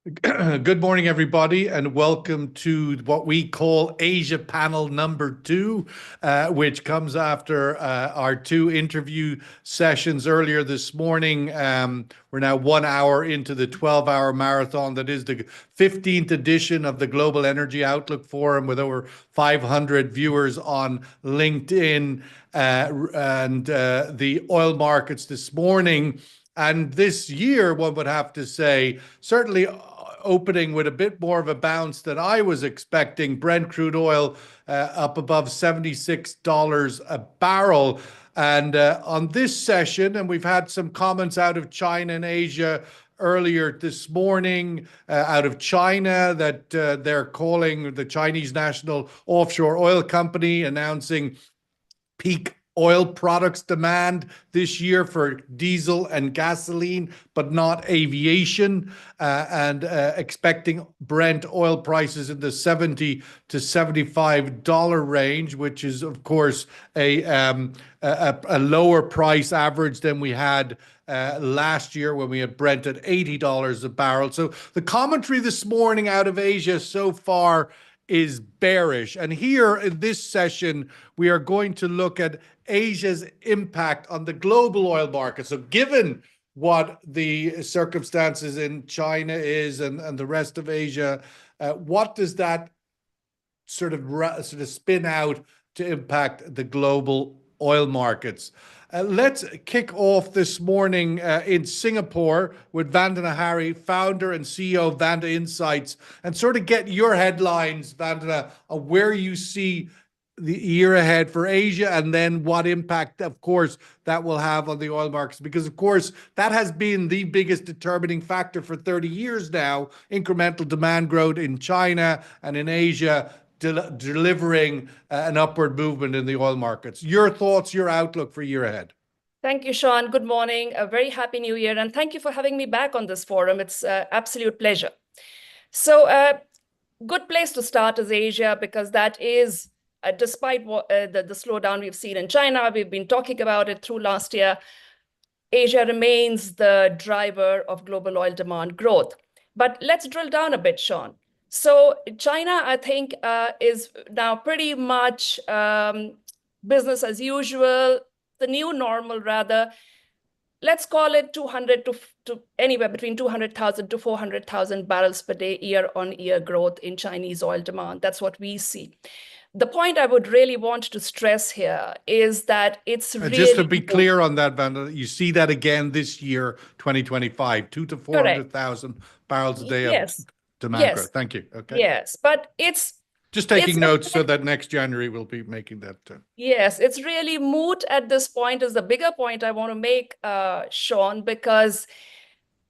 Good morning, everybody, and welcome to what we call Asia Panel number two, which comes after our two interview sessions earlier this morning. We're now 1 hour into the 12-hour marathon that is the 15th edition of the Global Energy Outlook Forum with over 500 viewers on LinkedIn and the oil markets this morning. And this year, one would have to say, certainly opening with a bit more of a bounce than I was expecting. Brent crude oil up above $76 a barrel. And on this session, and we've had some comments out of China and Asia earlier this morning out of China that they're calling the Chinese National Offshore Oil Company announcing peak oil products demand this year for diesel and gasoline, but not aviation, and expecting Brent oil prices in the $70 to $75 range, which is, of course, a lower price average than we had last year when we had Brent at $80 a barrel. So the commentary this morning out of Asia so far is bearish. And here in this session, we are going to look at Asia's impact on the global oil market. So given what the circumstances in China is and the rest of Asia, what does that sort of spin out to impact the global oil markets? Let's kick off this morning in Singapore with Vandana, founder and CEO of Vanda Insights, and sort of get your headlines, Vandana, of where you see the year ahead for Asia, and then what impact, of course, that will have on the oil markets. Because, of course, that has been the biggest determining factor for 30 years now, incremental demand growth in China and in Asia, delivering an upward movement in the oil markets. Your thoughts, your outlook for year ahead. Thank you, Sean. Good morning. A very happy new year. And thank you for having me back on this forum. It's an absolute pleasure. So good place to start is Asia, because that is, despite the slowdown we've seen in China, we've been talking about it through last year, Asia remains the driver of global oil demand growth. But let's drill down a bit, Sean. So China, I think, is now pretty much business as usual, the new normal rather. Let's call it 200 to anywhere between 200,000 to 400,000 barrels per day year-on-year growth in Chinese oil demand. That's what we see. The point I would really want to stress here is that it's really... Just to be clear on that, Vanda, you see that again this year, 2025, 200 to 400,000 barrels a day of demand growth. Thank you. Okay. Yes, but it's... Just taking notes so that next January we'll be making that. Yes, it's really moot at this point is the bigger point I want to make, Sean, because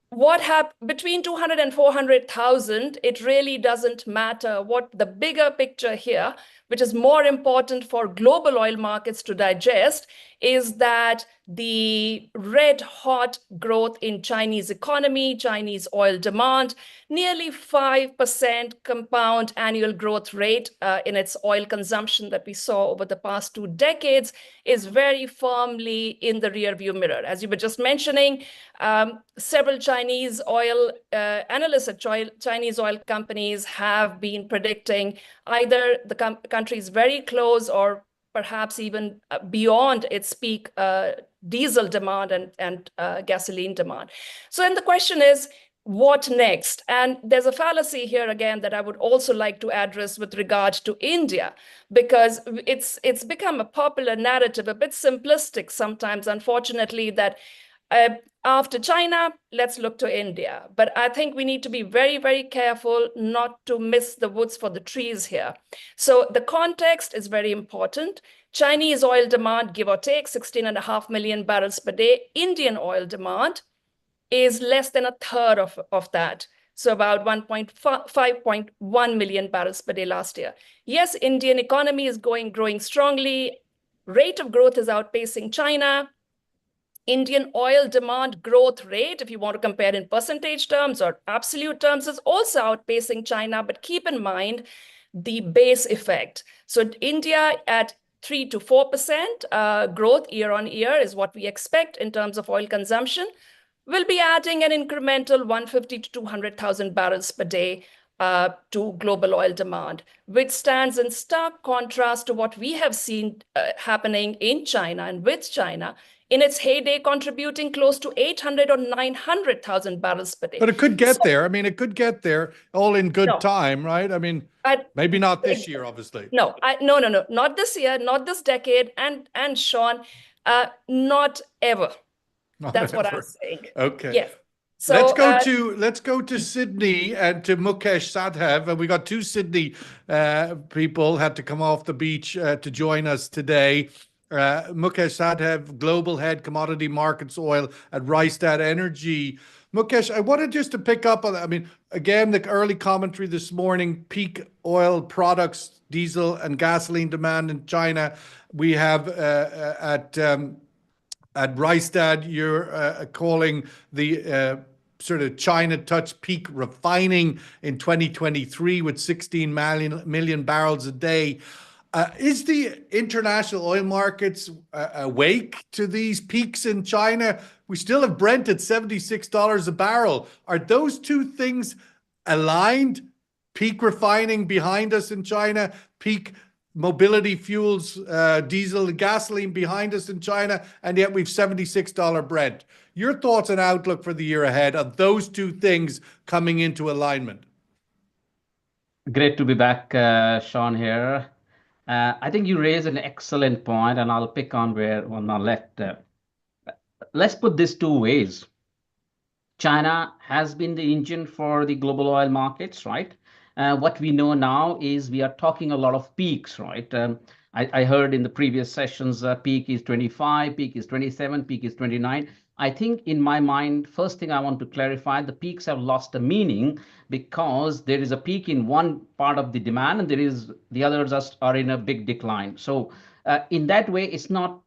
what happened between 200 and 400,000, it really doesn't matter. What the bigger picture here, which is more important for global oil markets to digest, is that the red hot growth in Chinese economy, Chinese oil demand, nearly 5% compound annual growth rate in its oil consumption that we saw over the past 2 decades is very firmly in the rearview mirror. As you were just mentioning, several Chinese oil analysts at Chinese oil companies have been predicting either the country is very close or perhaps even beyond its peak diesel demand and gasoline demand. So then the question is, what next? And there's a fallacy here again that I would also like to address with regard to India, because it's become a popular narrative, a bit simplistic sometimes, unfortunately, that after China, let's look to India. But I think we need to be very, very careful not to miss the woods for the trees here. So the context is very important. Chinese oil demand, give or take, 16.5 million barrels per day. Indian oil demand is less than a third of that. So about 5.1 million barrels per day last year. Yes, Indian economy is growing strongly. Rate of growth is outpacing China. Indian oil demand growth rate, if you want to compare in percentage terms or absolute terms, is also outpacing China. But keep in mind the base effect. So India at 3 to 4% growth year on year is what we expect in terms of oil consumption. will be adding an incremental 150 to 200,000 barrels per day to global oil demand, which stands in stark contrast to what we have seen happening in China and with China in its heyday contributing close to 800 or 900,000 barrels per day. But it could get there. I mean, it could get there all in good No. time, right? I mean, maybe not this year, obviously. No, no, not this year, not this decade, and Sean, not ever. That's what I'm saying. Okay. Yes. So let's go to Sydney and to Mukesh Sahdev, and we got two Sydney people had to come off the beach to join us today. Mukesh Sahdev, Global Head Commodity Markets Oil at Rystad Energy. Mukesh, I wanted just to pick up on, I mean, again, the early commentary this morning, peak oil products, diesel and gasoline demand in China. We have at Rystad, you're calling the sort of China touch peak refining in 2023 with 16 million barrels a day. Is the international oil markets awake to these peaks in China? We still have Brent at $76 a barrel. Are those two things aligned? Peak refining behind us in China, peak mobility fuels, diesel and gasoline behind us in China, and yet we've $76 Brent. Your thoughts and outlook for the year ahead of those two things coming into alignment? Great to be back, Sean, here. I think you raise an excellent point, and I'll pick on where Vanda left. Let's put this two ways. China has been the engine for the global oil markets, right? What we know now is we are talking a lot of peaks, right? I heard in the previous sessions, peak is 25, peak is 27, peak is 29. I think in my mind, first thing I want to clarify, the peaks have lost a meaning because there is a peak in one part of the demand and the others are in a big decline. So in that way, it's not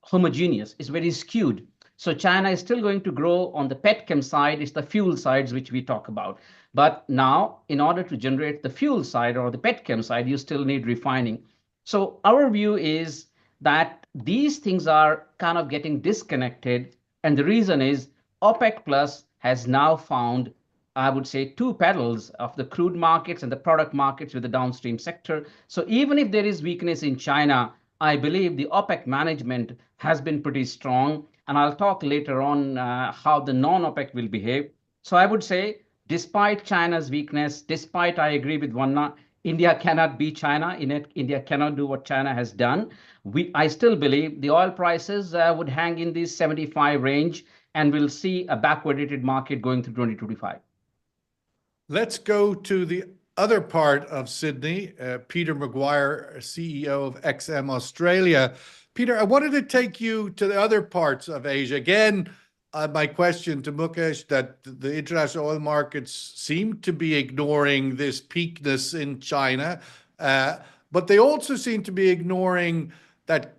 homogeneous, it's very skewed. So China is still going to grow on the petchem side, it's the fuel sides which we talk about. But now, in order to generate the fuel side or the petchem side, you still need refining. So our view is that these things are kind of getting disconnected. And the reason is OPEC Plus has now found, I would say, two pedals of the crude markets and the product markets with the downstream sector. So even if there is weakness in China, I believe the OPEC management has been pretty strong. And I'll talk later on how the non-OPEC will behave. So I would say, despite China's weakness, despite I agree with Vanda, India cannot be China. India cannot do what China has done. I still believe the oil prices would hang in this 75 range, and we'll see a backwardated market going through 2025. Let's go to the other part of Sydney. Peter McGuire, CEO of XM Australia. Peter, I wanted to take you to the other parts of Asia. Again, my question to Mukesh, that the international oil markets seem to be ignoring this peakness in China, but they also seem to be ignoring that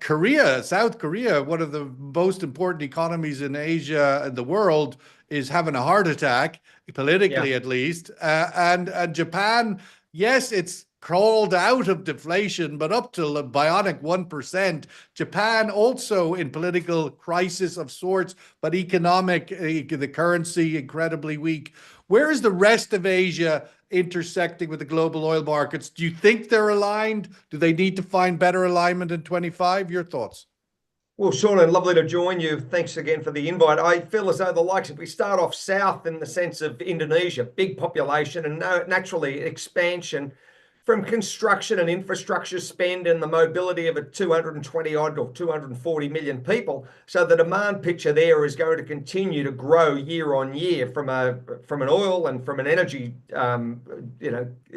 South Korea, one of the most important economies in Asia and the world, is having a heart attack, politically at least. And Japan, yes, it's crawled out of deflation, but up to a bionic 1%. Japan also in political crisis of sorts, but economic, the currency incredibly weak. Where is the rest of Asia intersecting with the global oil markets? Do you think they're aligned? Do they need to find better alignment in 25? Your thoughts? Well, Sean, lovely to join you. Thanks again for the invite. I feel as though the likes, if we start off south in the sense of Indonesia, big population and naturally expansion from construction and infrastructure spend and the mobility of a 220 odd or 240 million people. So the demand picture there is going to continue to grow year on year from an oil and from an energy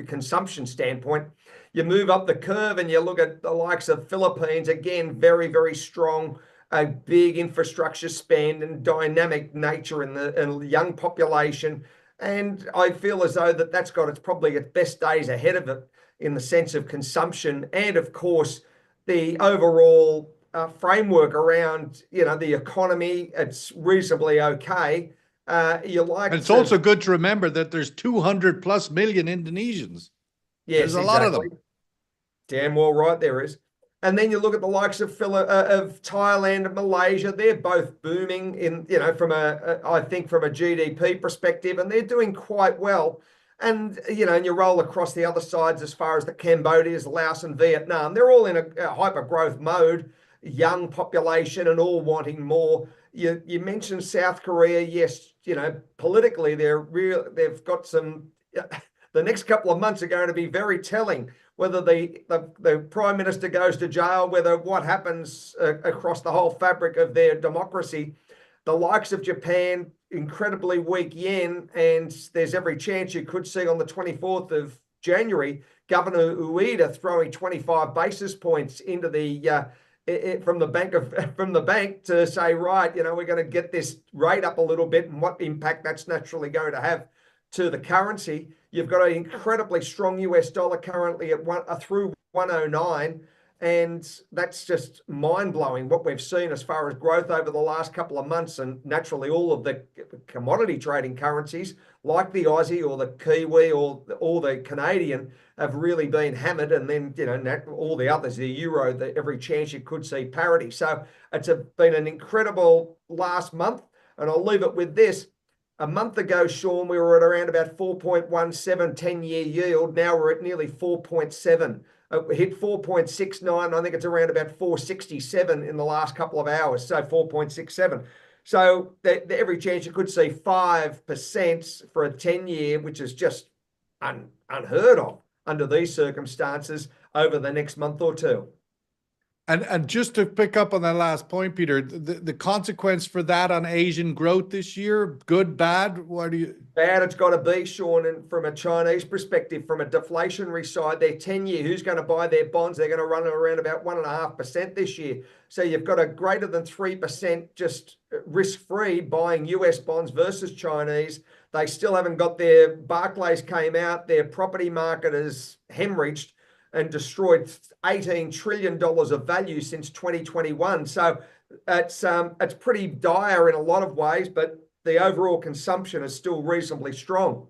consumption standpoint. You move up the curve and you look at the likes of Philippines, again, very, very strong, a big infrastructure spend and dynamic nature in the young population. And I feel as though that's got probably its best days ahead of it in the sense of consumption and, of course, the overall framework around, the economy. It's reasonably okay. It's also good to remember that there's 200 plus million Indonesians. Yes, there's a lot of them. Damn well right there is. And then you look at the likes of Thailand and Malaysia. They're both booming in, I think from a GDP perspective, and they're doing quite well. And, and you roll across the other sides as far as the Cambodias, Laos and Vietnam. They're all in a hyper growth mode, young population and all wanting more. You mentioned South Korea. Yes, politically they've got some, the next couple of months are going to be very telling. Whether the Prime Minister goes to jail, whether what happens across the whole fabric of their democracy. The likes of Japan, incredibly weak yen, and there's every chance you could see on the 24th of January, Governor Ueda throwing 25 basis points into the from the bank to say, right, we're going to get this rate up a little bit, and what impact that's naturally going to have to the currency. You've got an incredibly strong US dollar currently at through 109, and that's just mind-blowing what we've seen as far as growth over the last couple of months. And naturally all of the commodity trading currencies like the Aussie or the Kiwi or the Canadian have really been hammered, and then all the others, the euro, every chance you could see parity. So it's been an incredible last month, and I'll leave it with this. A month ago, Sean, we were at around about 4.17 10-year yield. Now we're at nearly 4.7. We hit 4.69. I think it's around about 4.67 in the last couple of hours. So 4.67. So every chance you could see 5% for a 10-year, which is just unheard of under these circumstances over the next month or two. And just to pick up on that last point, Peter, the consequence for that on Asian growth this year, good, bad? What do you? Bad, it's got to be, Sean. And from a Chinese perspective, from a deflationary side, their 10-year, who's going to buy their bonds? They're going to run around about 1.5% this year. So you've got a greater than 3% just risk-free buying US bonds versus Chinese. They still haven't got their, Barclays came out, their property market is hemorrhaged and destroyed $18 trillion of value since 2021. So it's pretty dire in a lot of ways, but the overall consumption is still reasonably strong.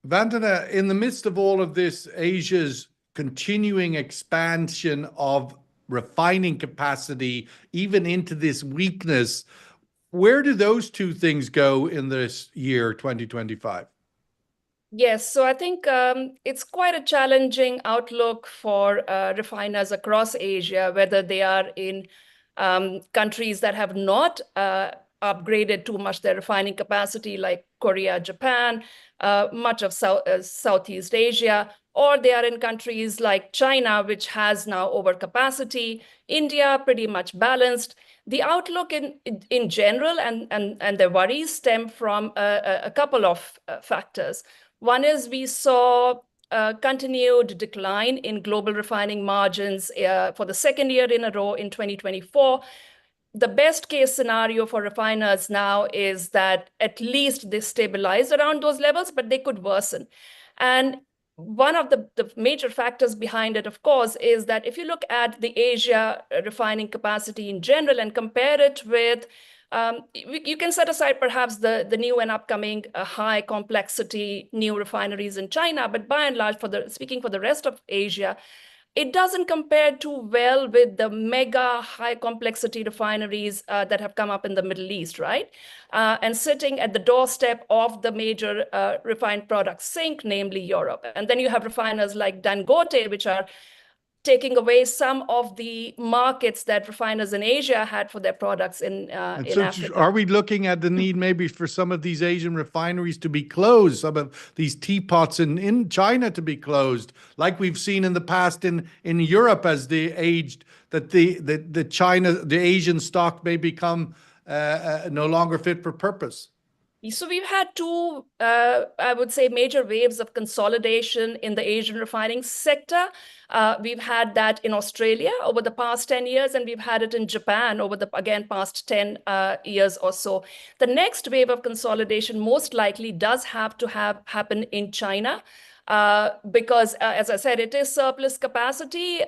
Vandana, in the midst of all of this, Asia's continuing expansion of refining capacity, even into this weakness, where do those two things go in this year, 2025? Yes, so I think it's quite a challenging outlook for refiners across Asia, whether they are in countries that have not upgraded too much their refining capacity, like Korea, Japan, much of Southeast Asia, or they are in countries like China, which has now overcapacity, India, pretty much balanced. The outlook in general and their worries stem from a couple of factors. One is we saw a continued decline in global refining margins for the second year in a row in 2024. The best case scenario for refiners now is that at least they stabilize around those levels, but they could worsen. And one of the major factors behind it, of course, is that if you look at the Asia refining capacity in general and compare it with you can set aside perhaps the new and upcoming high complexity new refineries in China, but by and large, speaking for the rest of Asia, it doesn't compare too well with the mega high complexity refineries that have come up in the Middle East, right? And sitting at the doorstep of the major refined product sink, namely Europe. And then you have refiners like Dangote, which are taking away some of the markets that refiners in Asia had for their products in Africa. Are we looking at the need maybe for some of these Asian refineries to be closed, some of these teapots in China to be closed, like we've seen in the past in Europe as they aged, that the Asian stock may become no longer fit for purpose? So we've had two, I would say, major waves of consolidation in the Asian refining sector. We've had that in Australia over the past 10 years, and we've had it in Japan over the, again, past 10 years or so. The next wave of consolidation most likely does have to happen in China. Because, as I said, it is surplus capacity,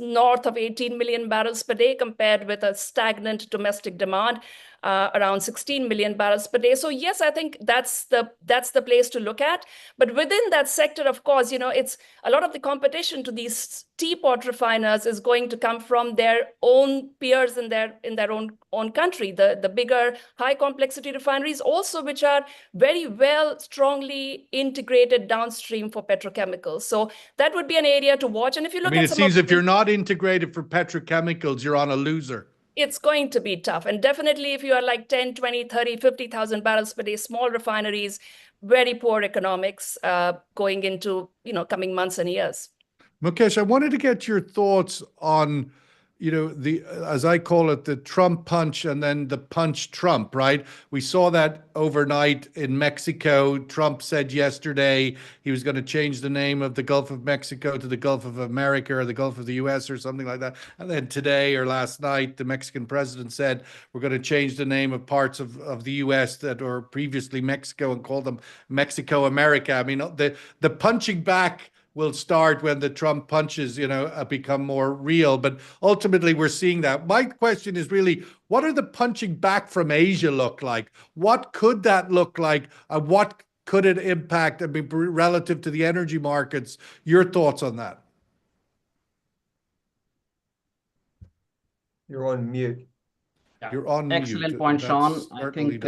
north of 18 million barrels per day compared with a stagnant domestic demand. around 16 million barrels per day. So yes, I think that's the place to look at. But within that sector, of course, it's a lot of the competition to these teapot refiners is going to come from their own peers in their own country. The bigger high complexity refineries also, which are very well strongly integrated downstream for petrochemicals. So that would be an area to watch. And if you look at it seems if you're not integrated for petrochemicals, you're on a loser. It's going to be tough. And definitely if you are like 10, 20, 30, 50,000 barrels per day, small refineries, very poor economics going into, coming months and years. Mukesh, I wanted to get your thoughts on, as I call it, the Trump punch and then the punch Trump, right? We saw that overnight in Mexico. Trump said yesterday he was going to change the name of the Gulf of Mexico to the Gulf of America or the Gulf of the US or something like that. And then today or last night, the Mexican president said we're going to change the name of parts of the US that were previously Mexico and call them Mexico America. I mean, the punching back will start when the Trump punches, become more real. But ultimately, we're seeing that. My question is really, what are the punching back from Asia look like? What could that look like? What could it impact, relative to the energy markets? Your thoughts on that? You're on mute. You're on Excellent mute. point, Sean. I think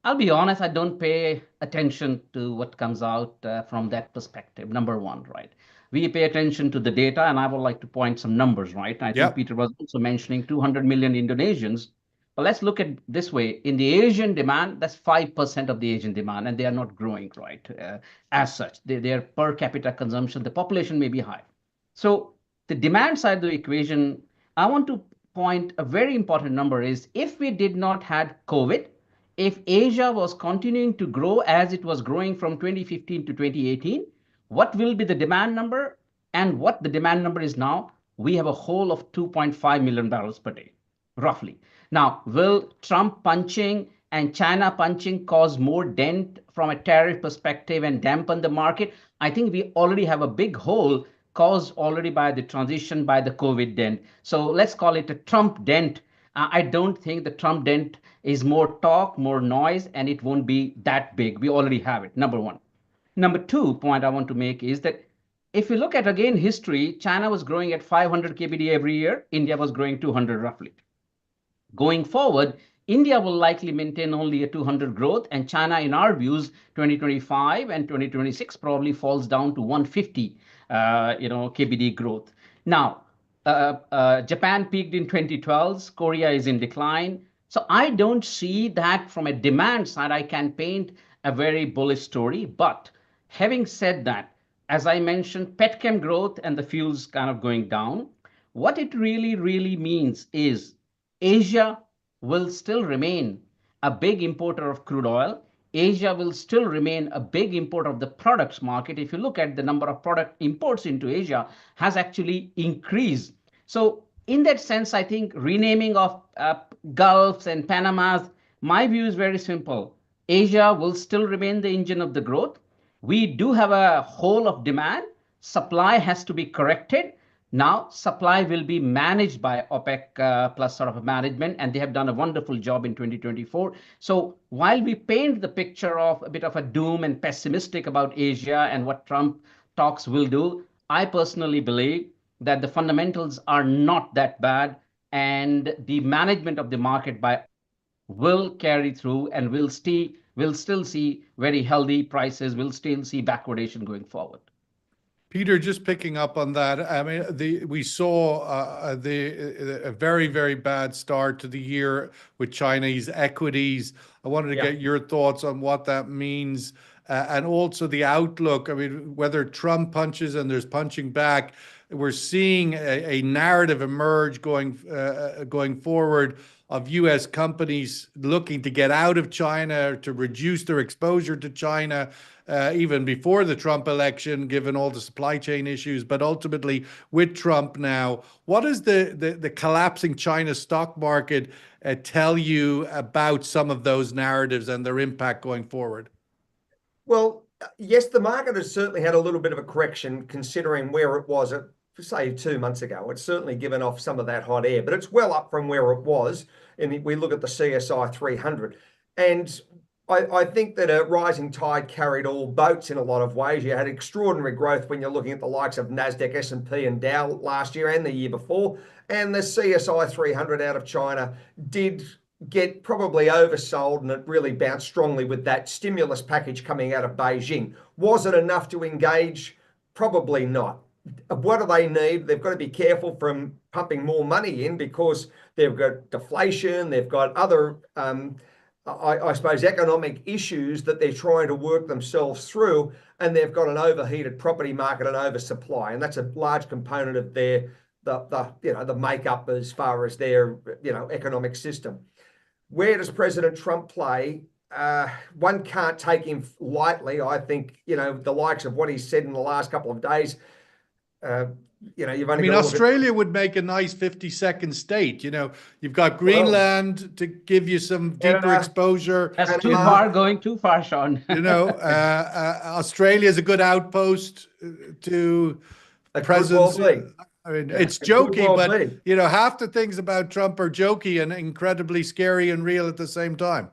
I'll be honest, I don't pay attention to what comes out from that perspective. Number one, right? We pay attention to the data, and I would like to point some numbers, right? I think Peter was also mentioning 200 million Indonesians. But let's look at this way. In the Asian demand, that's 5% of the Asian demand, and they are not growing, right? As such, their per capita consumption, the population may be high. So the demand side of the equation, I want to point a very important number is if we did not had COVID, if Asia was continuing to grow as it was growing from 2015 to 2018, what will be the demand number and what the demand number is now? We have a whole of 2.5 million barrels per day, roughly. Now, will Trump punching and China punching cause more dent from a tariff perspective and dampen the market? I think we already have a big hole caused already by the transition, by the COVID dent. So let's call it a Trump dent. I don't think the Trump dent is more talk, more noise, and it won't be that big. We already have it, number one. Number two point I want to make is that if you look at, again, history, China was growing at 500 kbd every year. India was growing 200 roughly. Going forward, India will likely maintain only a 200 growth, and China, in our views, 2025 and 2026 probably falls down to 150, kbd growth. Now, Japan peaked in 2012. Korea is in decline. So I don't see that from a demand side. I can paint a very bullish story. But having said that, as I mentioned, petchem growth and the fuels kind of going down, what it really, really means is Asia will still remain a big importer of crude oil. Asia will still remain a big importer of the products market. If you look at the number of product imports into Asia has actually increased. So in that sense, I think renaming of Gulfs and Panamas, my view is very simple. Asia will still remain the engine of the growth. We do have a hole of demand. Supply has to be corrected. Now, supply will be managed by OPEC plus sort of a management, and they have done a wonderful job in 2024. So while we paint the picture of a bit of a doom and pessimistic about Asia and what Trump talks will do, I personally believe that the fundamentals are not that bad, and the management of the market by will carry through, and we'll still see very healthy prices. We'll still see backwardation going forward. Peter, just picking up on that, I mean, we saw a very, very bad start to the year with Chinese equities. I wanted to get your thoughts on what that means, and also the outlook. I mean, whether Trump punches and there's punching back, we're seeing a narrative emerge going forward of U.S. companies looking to get out of China, to reduce their exposure to China, even before the Trump election, given all the supply chain issues. But ultimately, with Trump now, what does the collapsing China stock market tell you about some of those narratives and their impact going forward? Well, yes, the market has certainly had a little bit of a correction considering where it was at say 2 months ago. It's certainly given off some of that hot air, but it's well up from where it was. And we look at the CSI 300. And I think that a rising tide carried all boats in a lot of ways. You had extraordinary growth when you're looking at the likes of NASDAQ, S&P and Dow last year and the year before. And the CSI 300 out of China did get probably oversold, and it really bounced strongly with that stimulus package coming out of Beijing. Was it enough to engage? Probably not. What do they need? They've got to be careful from pumping more money in because they've got deflation, they've got other I suppose economic issues that they're trying to work themselves through, and they've got an overheated property market and oversupply, and that's a large component of their the makeup as far as their economic system. Where does President Trump play? One can't take him lightly. I think the likes of what he's said in the last couple of days. You've only Australia would make a nice 52nd state. You've got Greenland to give you some deeper exposure. That's going too far, Sean. Australia is a good outpost to presence. It's jokey, but half the things about Trump are jokey and incredibly scary and real at the same time.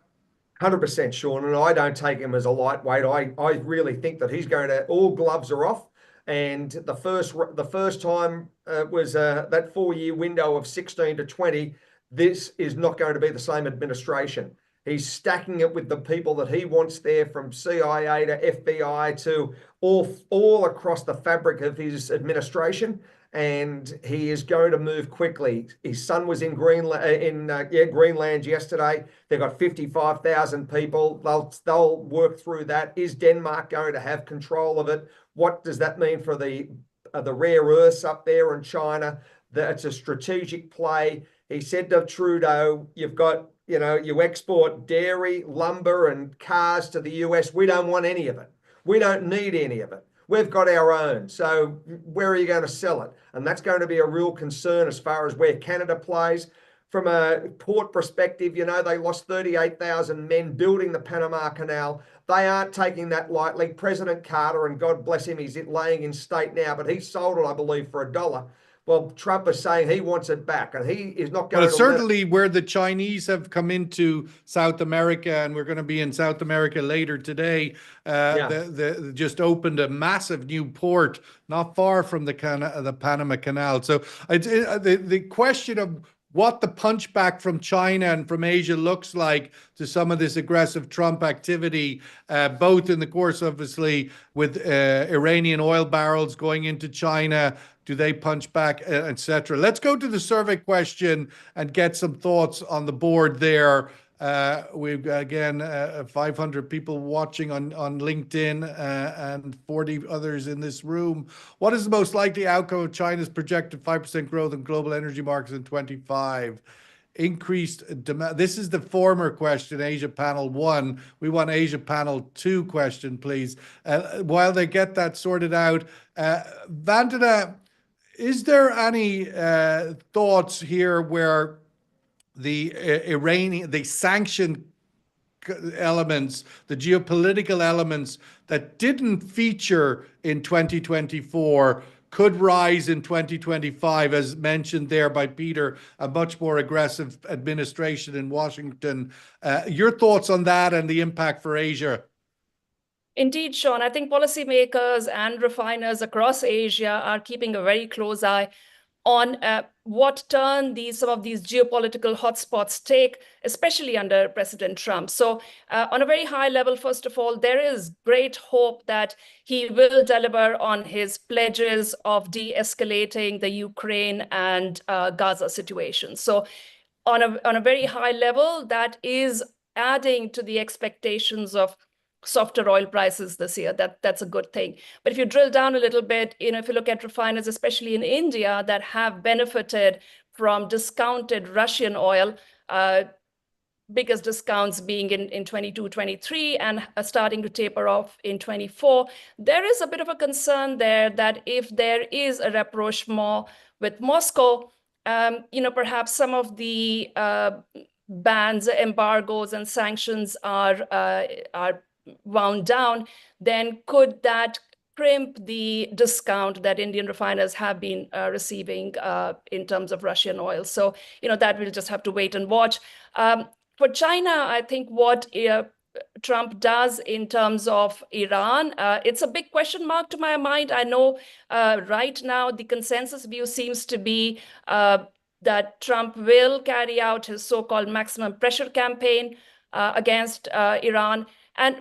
100%, Sean, and I don't take him as a lightweight. I really think that he's going to, all gloves are off. And the first time was that 4-year window of 16 to 20. This is not going to be the same administration. He's stacking it with the people that he wants there, from CIA to FBI to all across the fabric of his administration. And he is going to move quickly. His son was in Greenland yesterday. They've got 55,000 people. They'll work through that. Is Denmark going to have control of it? What does that mean for the rare earths up there in China? That's a strategic play. He said to Trudeau, you've got, you export dairy, lumber and cars to the US. We don't want any of it. We don't need any of it. We've got our own. So where are you going to sell it? And that's going to be a real concern as far as where Canada plays. From a port perspective, they lost 38,000 men building the Panama Canal. They aren't taking that lightly. President Carter, and God bless him, he's laying in state now, but he sold it, I believe, for $1. Well, Trump is saying he wants it back, and he is not going to. But certainly where the Chinese have come into South America, and we're going to be in South America later today, they just opened a massive new port not far from the Panama Canal. So the question of what the punchback from China and from Asia looks like to some of this aggressive Trump activity, both in the course, obviously, with Iranian oil barrels going into China. Do they punch back, etc.? Let's go to the survey question and get some thoughts on the board there. We've again 500 people watching on LinkedIn and 40 others in this room. What is the most likely outcome of China's projected 5% growth in global energy markets in 25? Increased demand. This is the former question, Asia Panel 1. We want Asia Panel 2 question, please. While they get that sorted out, Vandana, is there any thoughts here where the sanction elements, the geopolitical elements that didn't feature in 2024 could rise in 2025, as mentioned there by Peter, a much more aggressive administration in Washington? Your thoughts on that and the impact for Asia? Indeed, Sean, I think policymakers and refiners across Asia are keeping a very close eye on what turn some of these geopolitical hotspots take, especially under President Trump. So on a very high level, first of all, there is great hope that he will deliver on his pledges of de-escalating the Ukraine and Gaza situation. So on a very high level, that is adding to the expectations of softer oil prices this year. That's a good thing. But if you drill down a little bit, if you look at refiners, especially in India, that have benefited from discounted Russian oil, biggest discounts being in 22, 23, and starting to taper off in 24, there is a bit of a concern there that if there is a rapprochement with Moscow, perhaps some of the bans, embargoes, and sanctions are wound down, then could that crimp the discount that Indian refiners have been receiving in terms of Russian oil. So, that we'll just have to wait and watch. For China, I think what Trump does in terms of Iran, it's a big question mark to my mind. I know right now the consensus view seems to be that Trump will carry out his so-called maximum pressure campaign against Iran.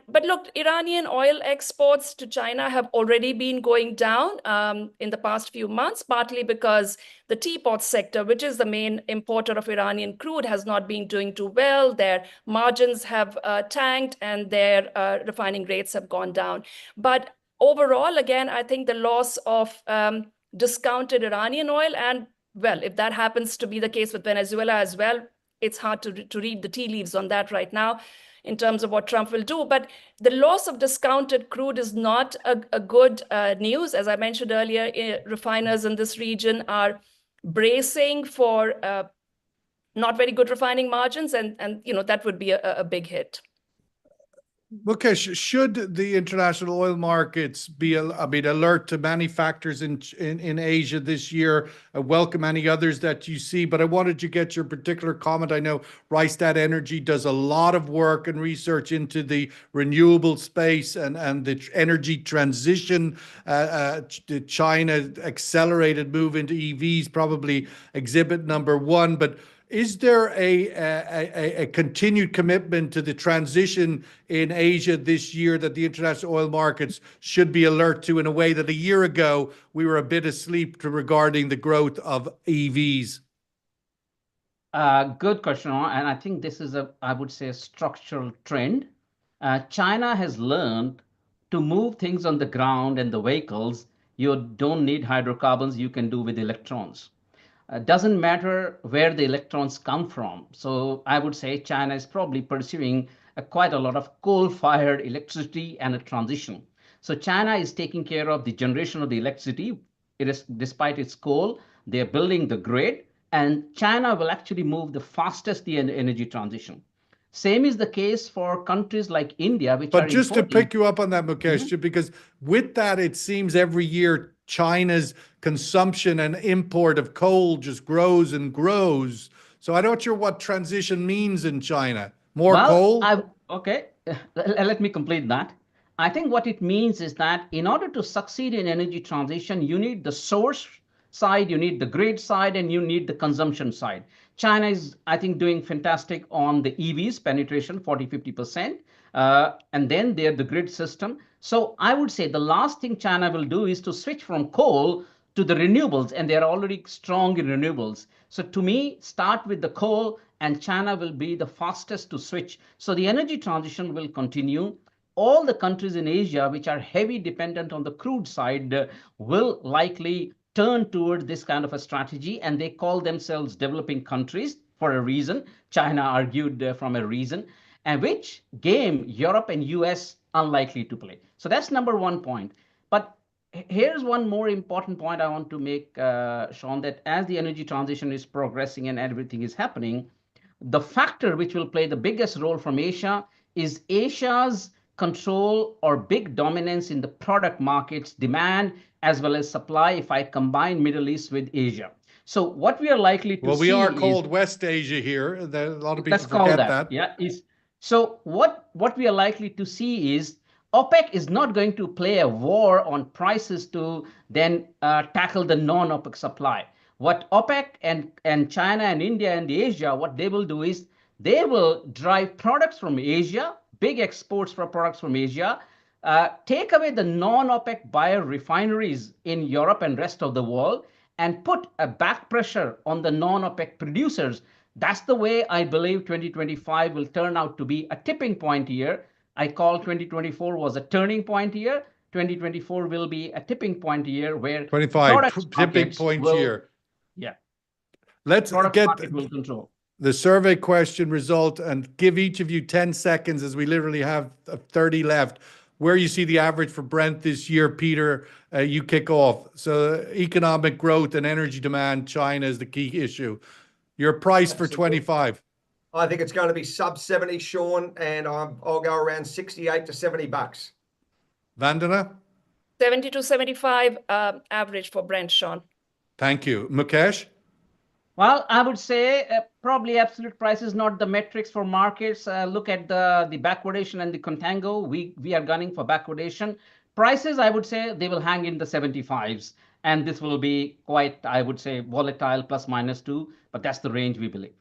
But look, Iranian oil exports to China have already been going down in the past few months, partly because the teapot sector, which is the main importer of Iranian crude, has not been doing too well. Their margins have tanked and their refining rates have gone down. But overall, again, I think the loss of discounted Iranian oil, and well, if that happens to be the case with Venezuela as well, it's hard to read the tea leaves on that right now in terms of what Trump will do. But the loss of discounted crude is not a good news. As I mentioned earlier, refiners in this region are bracing for not very good refining margins, and that would be a big hit. Mukesh, should the international oil markets be, alert to many factors in Asia this year? I welcome any others that you see, but I wanted to get your particular comment. I know Rystad Energy does a lot of work and research into the renewable space and the energy transition. China accelerated move into EVs, probably exhibit number one, but is there a continued commitment to the transition in Asia this year that the international oil markets should be alert to, in a way that a year ago we were a bit asleep to regarding the growth of EVs? Good question, and I think this is I would say, a structural trend. China has learned to move things on the ground and the vehicles. You don't need hydrocarbons, you can do with electrons. Doesn't matter where the electrons come from. So I would say China is probably pursuing quite a lot of coal-fired electricity and a transition. So China is taking care of the generation of the electricity. Despite its coal, they're building the grid, and China will actually move the fastest the energy transition. Same is the case for countries like India, which but just importing. To pick you up on that, Mukesh, because with that, it seems every year China's consumption and import of coal just grows and grows. So I'm not sure what transition means in China. More coal? Okay, let me complete that. I think what it means is that in order to succeed in energy transition, you need the source side, you need the grid side, and you need the consumption side. China is, I think, doing fantastic on the EVs penetration, 40-50%. And then they're the grid system. So I would say the last thing China will do is to switch from coal to the renewables, and they're already strong in renewables. So to me, start with the coal, and China will be the fastest to switch. So the energy transition will continue. All the countries in Asia, which are heavy dependent on the crude side, will likely turn toward this kind of a strategy, and they call themselves developing countries for a reason. China argued from a reason, and which game Europe and US unlikely to play. So that's number one point. But here's one more important point I want to make, Sean, that as the energy transition is progressing and everything is happening, the factor which will play the biggest role from Asia is Asia's control or big dominance in the product markets, demand as well as supply, if I combine Middle East with Asia. So what we are likely to see is... Well, we are called West Asia here. A lot of people forget that. Yeah. So what we are likely to see is OPEC is not going to play a war on prices to then tackle the non-OPEC supply. What OPEC and China and India and Asia, what they will do is they will drive products from Asia, big exports for products from Asia, take away the non-OPEC buyer refineries in Europe and rest of the world, and put a back pressure on the non-OPEC producers. That's the way I believe 2025 will turn out to be a tipping point year. I call 2024 was a turning point year. 2024 will be a tipping point year where 25 tipping point year. Yeah. Let's get will control the survey question result and give each of you 10 seconds, as we literally have 30 left, where you see the average for Brent this year. Peter, you kick off. So economic growth and energy demand, China is the key issue. Your price for 25. I think it's going to be sub 70, Sean, and I'll go around 68 to $70. Vandana? 70 to 75 average for Brent, Sean. Thank you. Mukesh? Well, I would say probably absolute price is not the metrics for markets. Look at the backwardation and the contango. We are gunning for backwardation. Prices, I would say they will hang in the 75s. And this will be quite, I would say, volatile, ±2. But that's the range we believe.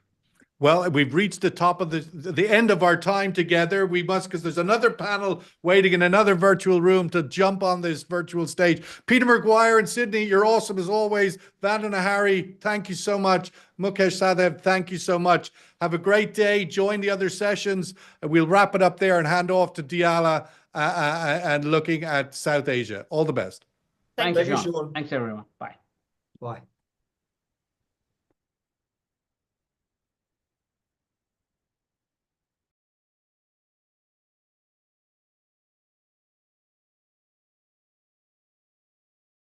Well, we've reached the top of the end of our time together. We must, because there's another panel waiting in another virtual room to jump on this virtual stage. Peter McGuire in Sydney, you're awesome as always. Vandana, Harry, thank you so much. Mukesh, Sahdev, thank you so much. Have a great day. Join the other sessions. We'll wrap it up there and hand off to Diala and looking at South Asia. All the best. Thank you, you, Sean. Sean. Thanks, everyone. Bye. Bye.